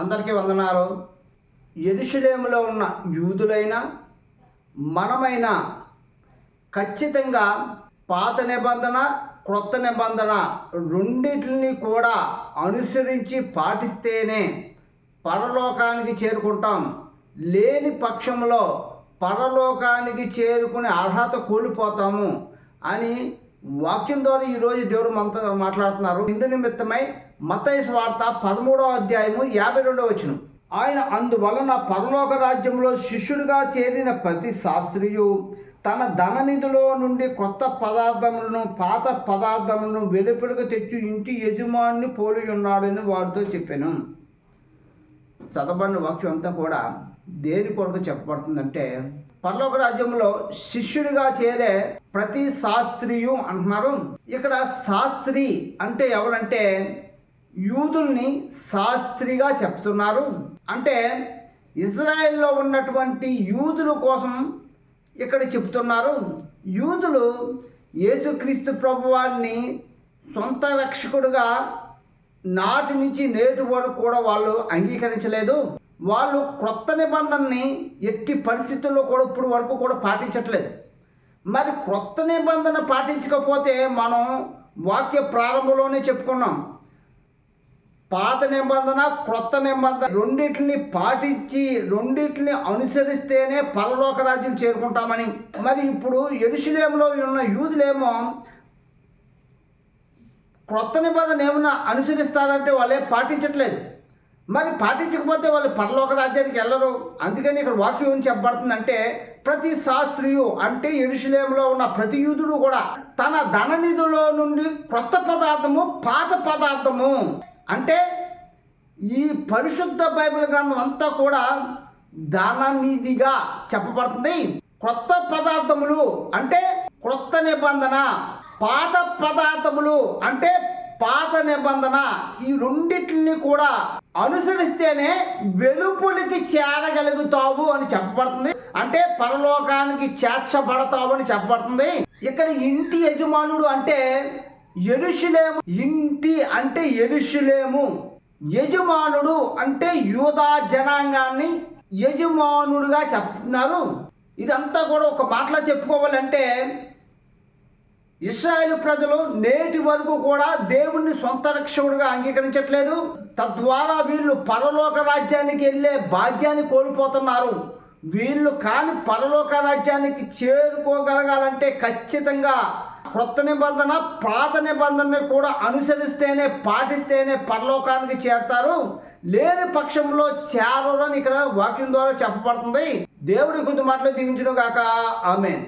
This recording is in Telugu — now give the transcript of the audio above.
అందరికీ వందనాలు. యెరూషలేములో ఉన్న యూదులైనా మనమైనా ఖచ్చితంగా పాత నిబంధన క్రొత్త నిబంధన రెండింటిని కూడా అనుసరించి పాటిస్తేనే పరలోకానికి చేరుకుంటాం. లేని పక్షంలో పరలోకానికి చేరుకునే అర్హత కోల్పోతాము అని వాక్యం ద్వారా ఈరోజు దేవుడు మనతో మాట్లాడుతున్నారు. ఇందు నిమిత్తమై మత్తయి సువార్త 13వ అధ్యాయము 52వ వచనం. ఆయన అందువలన పరలోక రాజ్యంలో శిష్యుడిగా చేరిన ప్రతి శాస్త్రియు తన ధననిధిలో నుండి కొత్త పదార్థములను పాత పదార్థములను వెలుపలకు తెచ్చి ఇంటి యజమాని పోలి ఉన్నాడని వారితో చెప్పాను. చదవబడిన వాక్యం అంతా కూడా దేని కొరకు చెప్పబడుతుందంటే, పరలోక రాజ్యంలో శిష్యుడిగా చేరే ప్రతి శాస్త్రియు అంటున్నారు. ఇక్కడ శాస్త్రి అంటే ఎవరంటే యూదుల్ని శాస్త్రిగా చెప్తున్నారు. అంటే ఇజ్రాయెల్లో ఉన్నటువంటి యూదుల కోసం ఇక్కడ చెప్తున్నారు. యూదులు యేసుక్రీస్తు ప్రభువారిని సొంత రక్షకుడుగా నాటి నుంచి నేటి వరకు కూడా వాళ్ళు అంగీకరించలేదు. వాళ్ళు క్రొత్త నిబంధనని ఎట్టి పరిస్థితుల్లో కూడా ఇప్పుడు వరకు కూడా పాటించట్లేదు. మరి క్రొత్త నిబంధన పాటించకపోతే మనం వాక్య ప్రారంభంలోనే చెప్పుకున్నాం, పాత నిబంధన క్రొత్త నిబంధన రెండింటిని పాటించి రెండింటిని అనుసరిస్తేనే పరలోక రాజ్యం చేరుకుంటామని. మరి ఇప్పుడు యెరూషలేములో ఉన్న యూదులేమో క్రొత్త నిబంధన ఏమన్నా అనుసరిస్తారంటే వాళ్ళే పాటించట్లేదు. మరి పాటించకపోతే వాళ్ళు పరలోక రాజ్యానికి వెళ్ళరు. అందుకని ఇక్కడ వాక్యం ఏం చెప్పబడుతుందంటే, ప్రతి శాస్త్రియు అంటే యెరూషలేములో ఉన్న ప్రతి యూదుడు కూడా తన ధననిధిలో నుండి క్రొత్త పదార్థము పాత పదార్థము అంటే ఈ పరిశుద్ధ బైబిల్ గ్రంథం అంతా కూడా ధననిధిగా చెప్పబడుతుంది. క్రొత్త పదార్థములు అంటే క్రొత్త నిబంధన, పాత పదార్థములు అంటే పాత నిబంధన, ఈ రెండింటిని కూడా అనుసరిస్తేనే వెలుపులికి చేరగలుగుతావు అని చెప్పబడుతుంది. అంటే పరలోకానికి చేర్చబడతావు అని చెప్పబడుతుంది. ఇక్కడ ఇంటి యజమానుడు అంటే యెరూషలేము, ఇంటి అంటే యెరూషలేము, యజమానుడు అంటే యూదా జనాంగాన్ని యజమానుడుగా చెప్తున్నారు. ఇదంతా కూడా ఒక మాటలో చెప్పుకోవాలంటే, ఇశ్రాయేలు ప్రజలు నేటి వరకు కూడా దేవుణ్ణి సొంత రక్షకుడుగా అంగీకరించట్లేదు. తద్వారా వీళ్ళు పరలోక రాజ్యానికి వెళ్ళే భాగ్యాన్ని కోల్పోతున్నారు. వీళ్ళు కాని పరలోక రాజ్యానికి చేరుకోగలగాలంటే ఖచ్చితంగా క్రొత్త నిబంధన పాత నిబంధనని కూడా అనుసరిస్తేనే పాటిస్తేనే పరలోకానికి చేరతారు. లేని పక్షంలో చేరని ఇక్కడ వాక్యం ద్వారా చెప్పబడుతుంది. దేవుడి కొద్ది మాటలు దీవించును గాక. ఆమేన్.